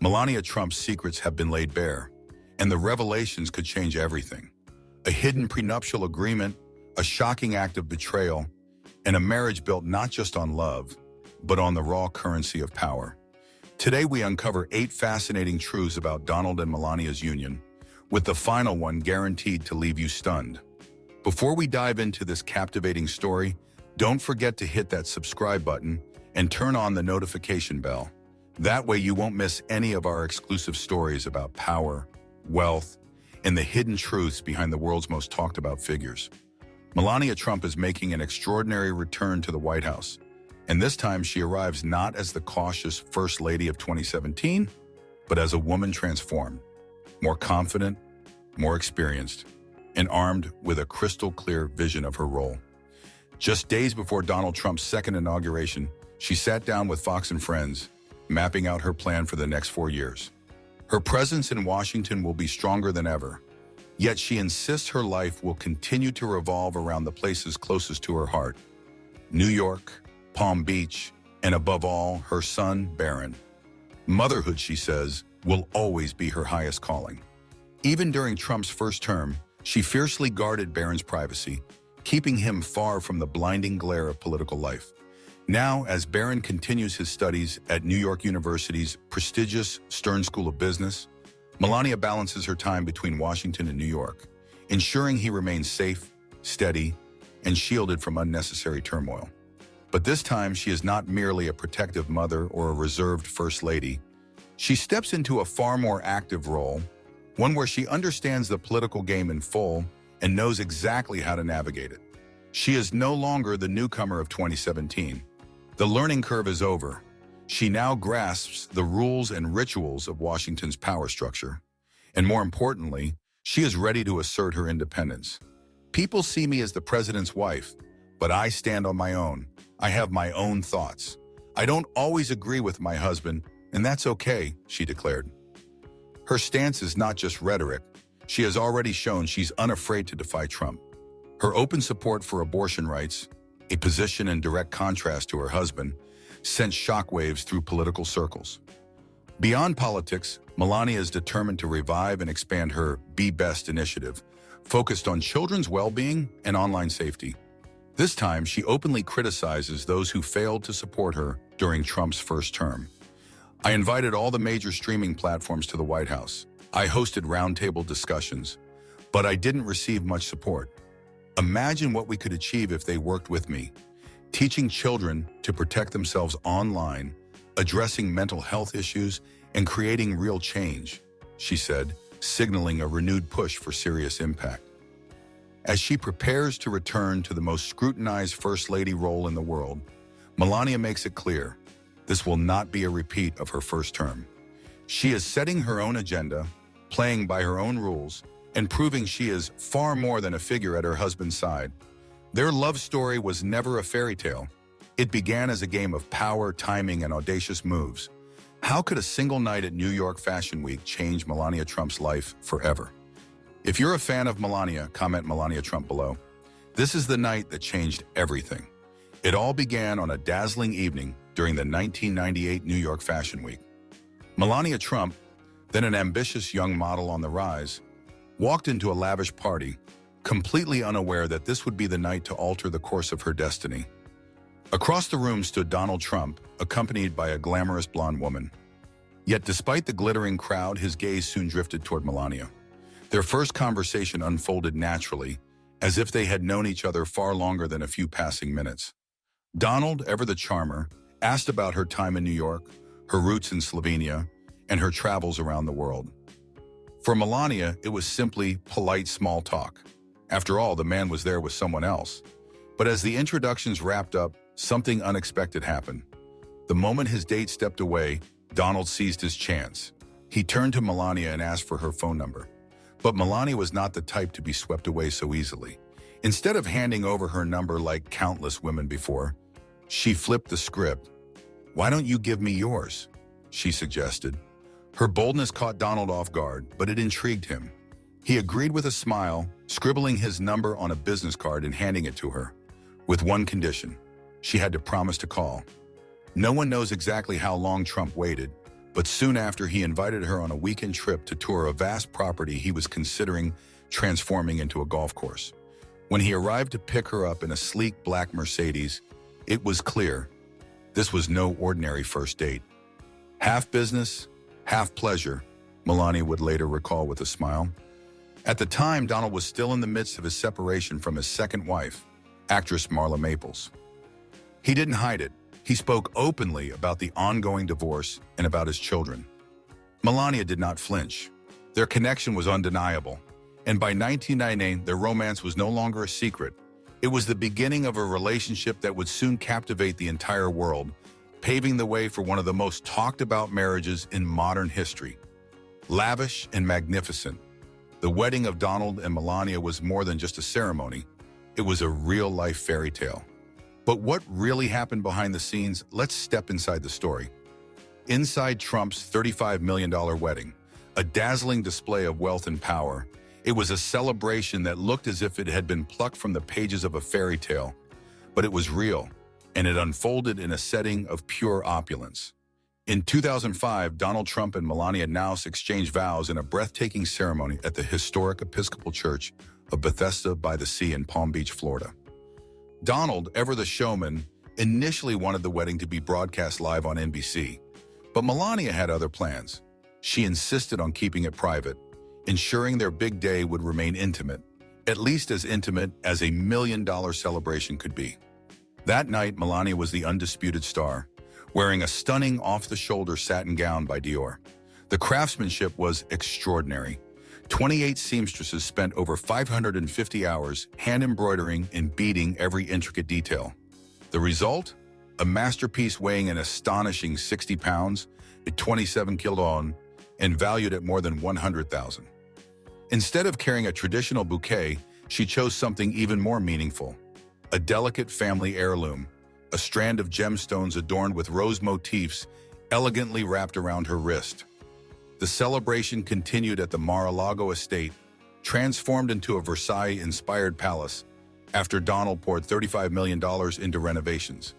Melania Trump's secrets have been laid bare, and the revelations could change everything. A hidden prenuptial agreement, a shocking act of betrayal, and a marriage built not just on love, but on the raw currency of power. Today we uncover 8 fascinating truths about Donald and Melania's union, with the final one guaranteed to leave you stunned. Before we dive into this captivating story, don't forget to hit that subscribe button and turn on the notification bell. That way you won't miss any of our exclusive stories about power, wealth, and the hidden truths behind the world's most talked about figures. Melania Trump is making an extraordinary return to the White House, and this time she arrives not as the cautious First Lady of 2017, but as a woman transformed, more confident, more experienced, and armed with a crystal-clear vision of her role. Just days before Donald Trump's second inauguration, she sat down with Fox and Friends, mapping out her plan for the next 4 years. Her presence in Washington will be stronger than ever, yet she insists her life will continue to revolve around the places closest to her heart: New York, Palm Beach, and above all, her son, Barron. Motherhood, she says, will always be her highest calling. Even during Trump's first term, she fiercely guarded Barron's privacy, keeping him far from the blinding glare of political life. Now, as Barron continues his studies at New York University's prestigious Stern School of Business, Melania balances her time between Washington and New York, ensuring he remains safe, steady, and shielded from unnecessary turmoil. But this time, she is not merely a protective mother or a reserved First Lady. She steps into a far more active role, one where she understands the political game in full and knows exactly how to navigate it. She is no longer the newcomer of 2017. The learning curve is over. She now grasps the rules and rituals of Washington's power structure. And more importantly, she is ready to assert her independence. People see me as the president's wife, but I stand on my own. I have my own thoughts. I don't always agree with my husband, and that's okay, she declared. Her stance is not just rhetoric. She has already shown she's unafraid to defy Trump. Her open support for abortion rights, a position in direct contrast to her husband, sent shockwaves through political circles. Beyond politics, Melania is determined to revive and expand her Be Best initiative, focused on children's well-being and online safety. This time, she openly criticizes those who failed to support her during Trump's first term. I invited all the major streaming platforms to the White House. I hosted roundtable discussions, but I didn't receive much support. Imagine what we could achieve if they worked with me, teaching children to protect themselves online, addressing mental health issues, and creating real change, she said, signaling a renewed push for serious impact. As she prepares to return to the most scrutinized First Lady role in the world, Melania makes it clear this will not be a repeat of her first term. She is setting her own agenda, playing by her own rules, and proving she is far more than a figure at her husband's side. Their love story was never a fairy tale. It began as a game of power, timing, and audacious moves. How could a single night at New York Fashion Week change Melania Trump's life forever? If you're a fan of Melania, comment Melania Trump below. This is the night that changed everything. It all began on a dazzling evening during the 1998 New York Fashion Week. Melania Trump, then an ambitious young model on the rise, walked into a lavish party, completely unaware that this would be the night to alter the course of her destiny. Across the room stood Donald Trump, accompanied by a glamorous blonde woman. Yet despite the glittering crowd, his gaze soon drifted toward Melania. Their first conversation unfolded naturally, as if they had known each other far longer than a few passing minutes. Donald, ever the charmer, asked about her time in New York, her roots in Slovenia, and her travels around the world. For Melania, it was simply polite small talk. After all, the man was there with someone else. But as the introductions wrapped up, something unexpected happened. The moment his date stepped away, Donald seized his chance. He turned to Melania and asked for her phone number. But Melania was not the type to be swept away so easily. Instead of handing over her number like countless women before, she flipped the script. "Why don't you give me yours?" she suggested. Her boldness caught Donald off guard, but it intrigued him. He agreed with a smile, scribbling his number on a business card and handing it to her, with one condition: she had to promise to call. No one knows exactly how long Trump waited, But soon after, he invited her on a weekend trip to tour a vast property he was considering transforming into a golf course. When he arrived to pick her up in a sleek black Mercedes, it was clear this was no ordinary first date. Half business, half pleasure, Melania would later recall with a smile. At the time, Donald was still in the midst of his separation from his second wife, actress Marla Maples. He didn't hide it. He spoke openly about the ongoing divorce and about his children. Melania did not flinch. Their connection was undeniable, and by 1998, their romance was no longer a secret. It was the beginning of a relationship that would soon captivate the entire world, paving the way for one of the most talked about marriages in modern history. Lavish and magnificent, the wedding of Donald and Melania was more than just a ceremony. It was a real-life fairy tale. But what really happened behind the scenes? Let's step inside the story. Inside Trump's $35 million wedding, a dazzling display of wealth and power, it was a celebration that looked as if it had been plucked from the pages of a fairy tale. But it was real, and it unfolded in a setting of pure opulence. In 2005, Donald Trump and Melania Trump exchanged vows in a breathtaking ceremony at the historic Episcopal Church of Bethesda by the Sea in Palm Beach, Florida. Donald, ever the showman, initially wanted the wedding to be broadcast live on NBC, but Melania had other plans. She insisted on keeping it private, ensuring their big day would remain intimate, at least as intimate as a $1 million celebration could be. That night, Melania was the undisputed star, wearing a stunning off-the-shoulder satin gown by Dior. The craftsmanship was extraordinary. 28 seamstresses spent over 550 hours hand-embroidering and beading every intricate detail. The result? A masterpiece weighing an astonishing 60 pounds, at 27 kilon, and valued at more than $100,000. Instead of carrying a traditional bouquet, she chose something even more meaningful. A delicate family heirloom, a strand of gemstones adorned with rose motifs elegantly wrapped around her wrist. The celebration continued at the Mar-a-Lago estate, transformed into a Versailles-inspired palace after Donald poured $35 million into renovations,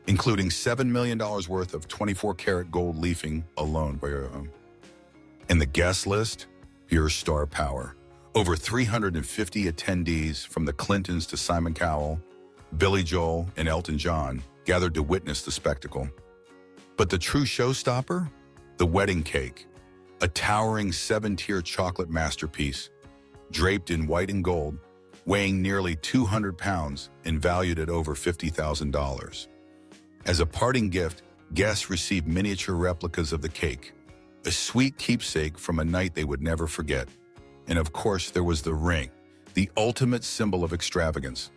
including $7 million worth of 24-karat gold leafing alone. And the guest list? Pure star power. Over 350 attendees from the Clintons to Simon Cowell, Billy Joel, and Elton John gathered to witness the spectacle. But the true showstopper? The wedding cake. A towering 7-tier chocolate masterpiece, draped in white and gold, weighing nearly 200 pounds and valued at over $50,000. As a parting gift, guests received miniature replicas of the cake, a sweet keepsake from a night they would never forget. And of course, there was the ring, the ultimate symbol of extravagance.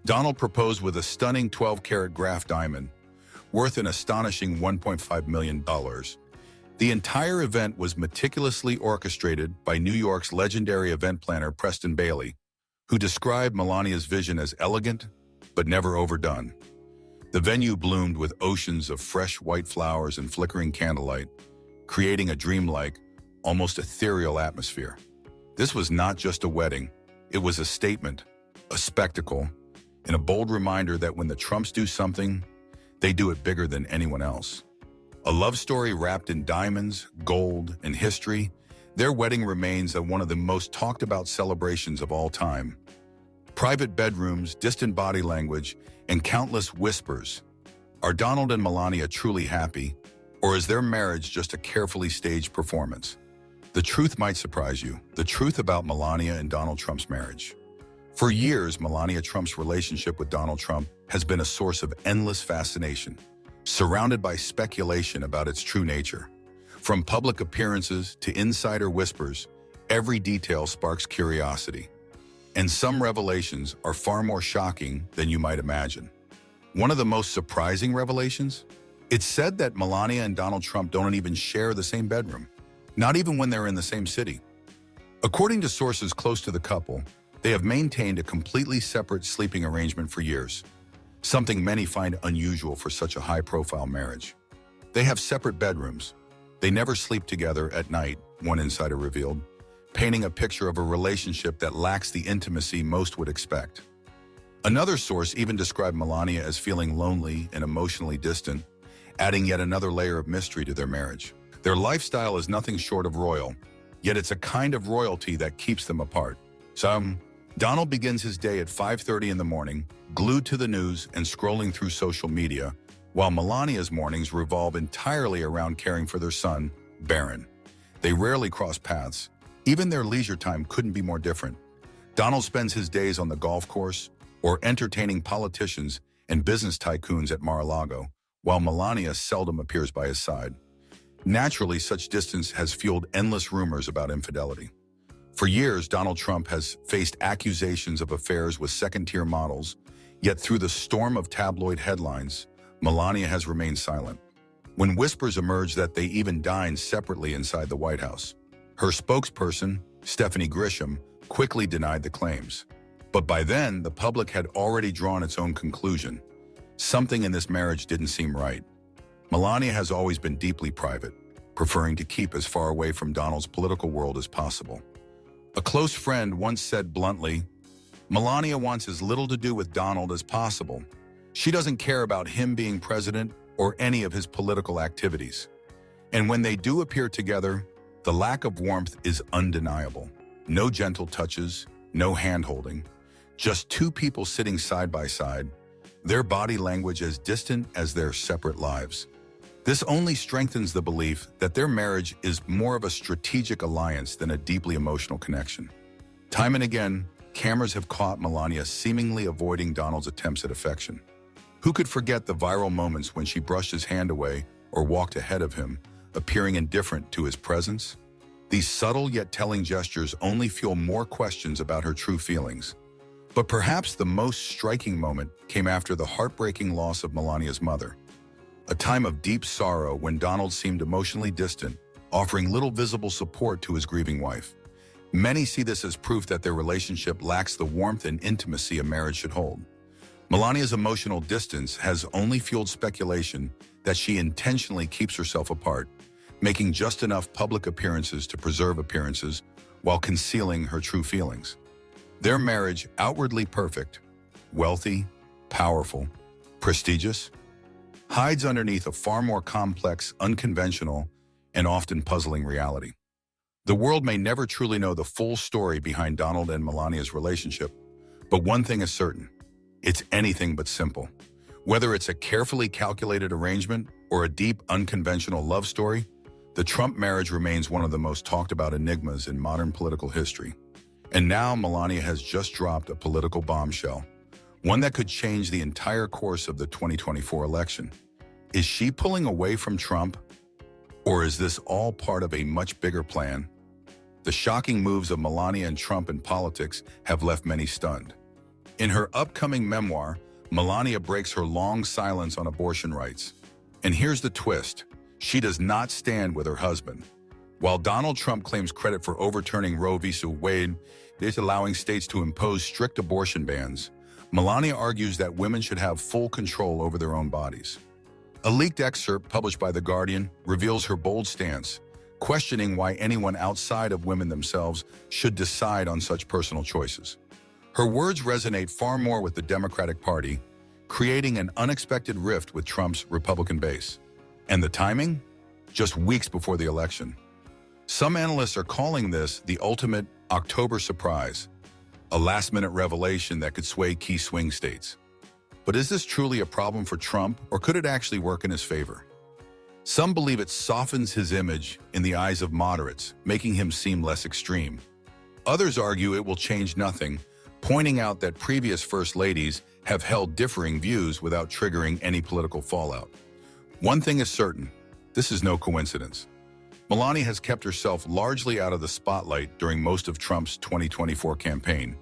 Donald proposed with a stunning 12-karat graph diamond, worth an astonishing $1.5 million. The entire event was meticulously orchestrated by New York's legendary event planner Preston Bailey, who described Melania's vision as elegant but never overdone. The venue bloomed with oceans of fresh white flowers and flickering candlelight, creating a dreamlike, almost ethereal atmosphere. This was not just a wedding, it was a statement, a spectacle, and a bold reminder that when the Trumps do something, they do it bigger than anyone else. A love story wrapped in diamonds, gold, and history, their wedding remains one of the most talked about celebrations of all time. Private bedrooms, distant body language, and countless whispers. Are Donald and Melania truly happy, or is their marriage just a carefully staged performance? The truth might surprise you, the truth about Melania and Donald Trump's marriage. For years, Melania Trump's relationship with Donald Trump has been a source of endless fascination, surrounded by speculation about its true nature. From public appearances to insider whispers, every detail sparks curiosity. And some revelations are far more shocking than you might imagine. One of the most surprising revelations? It's said that Melania and Donald Trump don't even share the same bedroom, not even when they're in the same city. According to sources close to the couple, they have maintained a completely separate sleeping arrangement for years, something many find unusual for such a high-profile marriage. They have separate bedrooms. They never sleep together at night, one insider revealed, painting a picture of a relationship that lacks the intimacy most would expect. Another source even described Melania as feeling lonely and emotionally distant, adding yet another layer of mystery to their marriage. Their lifestyle is nothing short of royal, yet it's a kind of royalty that keeps them apart. So, Donald begins his day at 5:30 in the morning, glued to the news and scrolling through social media, while Melania's mornings revolve entirely around caring for their son, Barron. They rarely cross paths. Even their leisure time couldn't be more different. Donald spends his days on the golf course or entertaining politicians and business tycoons at Mar-a-Lago, while Melania seldom appears by his side. Naturally, such distance has fueled endless rumors about infidelity. For years, Donald Trump has faced accusations of affairs with second-tier models, yet through the storm of tabloid headlines, Melania has remained silent. When whispers emerged that they even dined separately inside the White House, her spokesperson, Stephanie Grisham, quickly denied the claims. But by then, the public had already drawn its own conclusion. Something in this marriage didn't seem right. Melania has always been deeply private, preferring to keep as far away from Donald's political world as possible. A close friend once said bluntly, "Melania wants as little to do with Donald as possible. She doesn't care about him being president or any of his political activities." And when they do appear together, the lack of warmth is undeniable. No gentle touches, no hand-holding, just two people sitting side by side, their body language as distant as their separate lives. This only strengthens the belief that their marriage is more of a strategic alliance than a deeply emotional connection. Time and again, cameras have caught Melania seemingly avoiding Donald's attempts at affection. Who could forget the viral moments when she brushed his hand away or walked ahead of him, appearing indifferent to his presence? These subtle yet telling gestures only fuel more questions about her true feelings. But perhaps the most striking moment came after the heartbreaking loss of Melania's mother. A time of deep sorrow when Donald seemed emotionally distant, offering little visible support to his grieving wife. Many see this as proof that their relationship lacks the warmth and intimacy a marriage should hold. Melania's emotional distance has only fueled speculation that she intentionally keeps herself apart, making just enough public appearances to preserve appearances while concealing her true feelings. Their marriage, outwardly perfect, wealthy, powerful, prestigious, hides underneath a far more complex, unconventional, and often puzzling reality. The world may never truly know the full story behind Donald and Melania's relationship, but one thing is certain: it's anything but simple. Whether it's a carefully calculated arrangement or a deep, unconventional love story, the Trump marriage remains one of the most talked about enigmas in modern political history. And now Melania has just dropped a political bombshell, one that could change the entire course of the 2024 election. Is she pulling away from Trump? Or is this all part of a much bigger plan? The shocking moves of Melania and Trump in politics have left many stunned. In her upcoming memoir, Melania breaks her long silence on abortion rights. And here's the twist: she does not stand with her husband. While Donald Trump claims credit for overturning Roe v. Wade, allowing states to impose strict abortion bans, Melania argues that women should have full control over their own bodies. A leaked excerpt published by The Guardian reveals her bold stance, questioning why anyone outside of women themselves should decide on such personal choices. Her words resonate far more with the Democratic Party, creating an unexpected rift with Trump's Republican base. And the timing? Just weeks before the election. Some analysts are calling this the ultimate October surprise, a last-minute revelation that could sway key swing states. But is this truly a problem for Trump, or could it actually work in his favor? Some believe it softens his image in the eyes of moderates, making him seem less extreme. Others argue it will change nothing, pointing out that previous First Ladies have held differing views without triggering any political fallout. One thing is certain: this is no coincidence. Melania has kept herself largely out of the spotlight during most of Trump's 2024 campaign,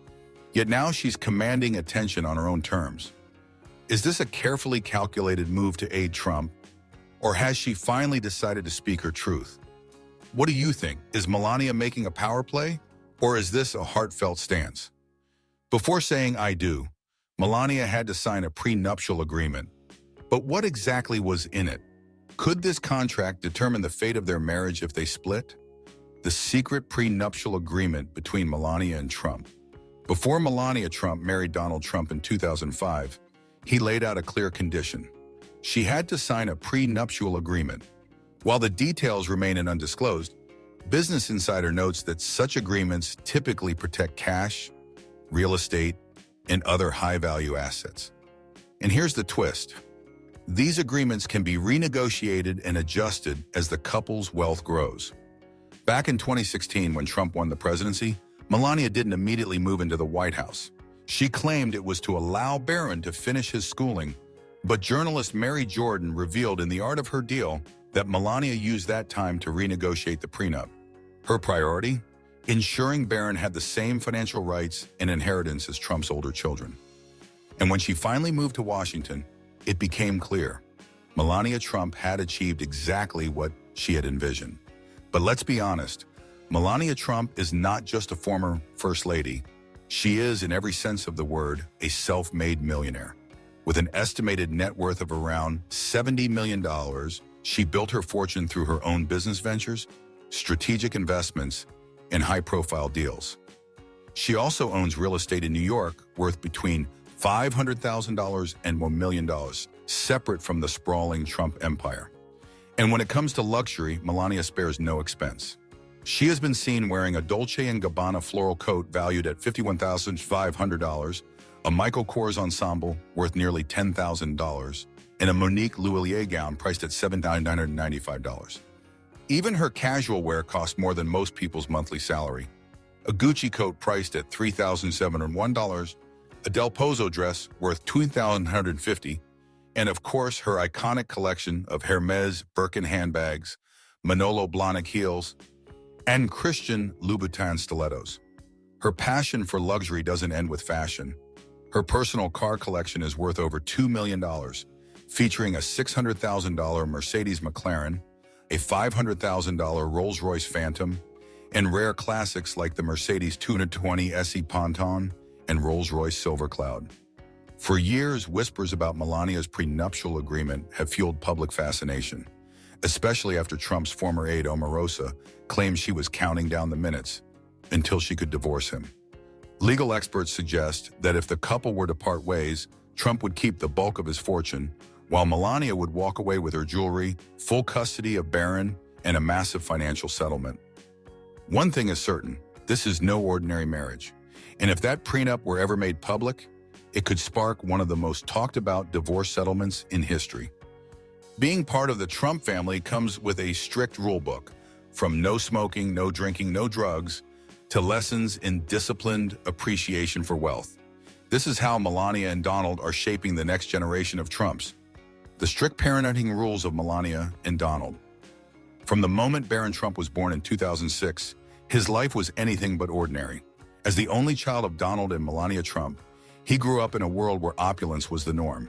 yet now she's commanding attention on her own terms. Is this a carefully calculated move to aid Trump, or has she finally decided to speak her truth? What do you think? Is Melania making a power play, or is this a heartfelt stance? Before saying "I do," Melania had to sign a prenuptial agreement. But what exactly was in it? Could this contract determine the fate of their marriage if they split? The secret prenuptial agreement between Melania and Trump. Before Melania Trump married Donald Trump in 2005, he laid out a clear condition. She had to sign a prenuptial agreement, While the details remain undisclosed, Business Insider notes that such agreements typically protect cash, real estate, and other high-value assets. And here's the twist. These agreements can be renegotiated and adjusted as the couple's wealth grows. Back in 2016, when Trump won the presidency, Melania didn't immediately move into the White House. She claimed it was to allow Barron to finish his schooling, but journalist Mary Jordan revealed in The Art of Her Deal that Melania used that time to renegotiate the prenup. Her priority? Ensuring Barron had the same financial rights and inheritance as Trump's older children. And when she finally moved to Washington, it became clear. Melania Trump had achieved exactly what she had envisioned. But let's be honest, Melania Trump is not just a former First Lady. She is, in every sense of the word, a self-made millionaire. With an estimated net worth of around $70 million, she built her fortune through her own business ventures, strategic investments, and high-profile deals. She also owns real estate in New York worth between $500,000 and $1 million, separate from the sprawling Trump empire. And when it comes to luxury, Melania spares no expense. She has been seen wearing a Dolce & Gabbana floral coat valued at $51,500, a Michael Kors ensemble worth nearly $10,000, and a Monique Lhuillier gown priced at $7,995. Even her casual wear costs more than most people's monthly salary. A Gucci coat priced at $3,701, a Del Pozo dress worth $2,150, and of course her iconic collection of Hermes Birkin handbags, Manolo Blahnik heels, and Christian Louboutin stilettos. Her passion for luxury doesn't end with fashion. Her personal car collection is worth over $2 million, featuring a $600,000 Mercedes McLaren, a $500,000 Rolls-Royce Phantom, and rare classics like the Mercedes 220 SE Ponton and Rolls-Royce Silver Cloud. For years, whispers about Melania's prenuptial agreement have fueled public fascination, especially after Trump's former aide Omarosa claimed she was counting down the minutes until she could divorce him. Legal experts suggest that if the couple were to part ways, Trump would keep the bulk of his fortune, while Melania would walk away with her jewelry, full custody of Barron, and a massive financial settlement. One thing is certain, this is no ordinary marriage. And if that prenup were ever made public, it could spark one of the most talked about divorce settlements in history. Being part of the Trump family comes with a strict rule book, from no smoking, no drinking, no drugs, to lessons in disciplined appreciation for wealth. This is how Melania and Donald are shaping the next generation of Trumps. The strict parenting rules of Melania and Donald. From the moment Barron Trump was born in 2006, his life was anything but ordinary. As the only child of Donald and Melania Trump, he grew up in a world where opulence was the norm.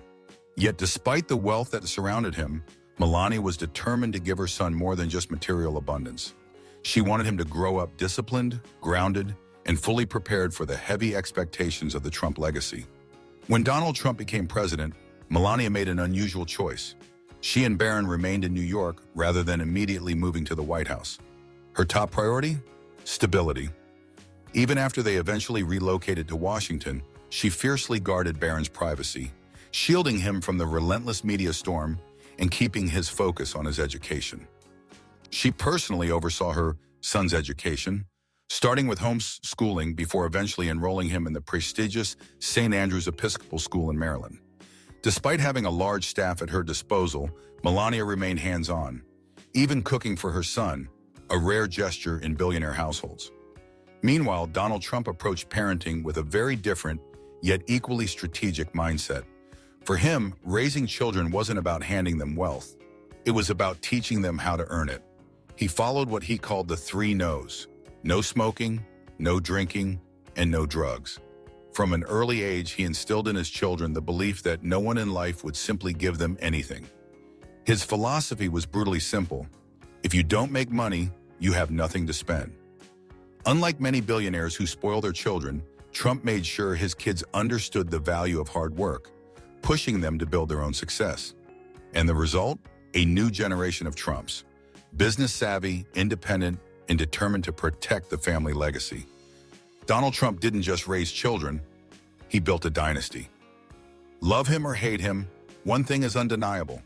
Yet despite the wealth that surrounded him, Melania was determined to give her son more than just material abundance. She wanted him to grow up disciplined, grounded, and fully prepared for the heavy expectations of the Trump legacy. When Donald Trump became president, Melania made an unusual choice. She and Barron remained in New York rather than immediately moving to the White House. Her top priority? Stability. Even after they eventually relocated to Washington, she fiercely guarded Barron's privacy, shielding him from the relentless media storm and keeping his focus on his education. She personally oversaw her son's education, starting with homeschooling before eventually enrolling him in the prestigious St. Andrew's Episcopal School in Maryland. Despite having a large staff at her disposal, Melania remained hands-on, even cooking for her son, a rare gesture in billionaire households. Meanwhile, Donald Trump approached parenting with a very different, yet equally strategic mindset. For him, raising children wasn't about handing them wealth. It was about teaching them how to earn it. He followed what he called the 3 no's: no smoking, no drinking, and no drugs. From an early age, he instilled in his children the belief that no one in life would simply give them anything. His philosophy was brutally simple. If you don't make money, you have nothing to spend. Unlike many billionaires who spoil their children, Trump made sure his kids understood the value of hard work, pushing them to build their own success. And the result? A new generation of Trumps. Business-savvy, independent, and determined to protect the family legacy. Donald Trump didn't just raise children, he built a dynasty. Love him or hate him, one thing is undeniable.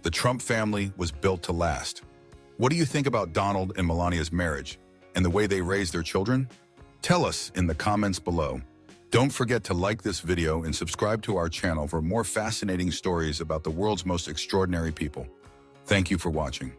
The Trump family was built to last. What do you think about Donald and Melania's marriage and the way they raise their children? Tell us in the comments below. Don't forget to like this video and subscribe to our channel for more fascinating stories about the world's most extraordinary people. Thank you for watching.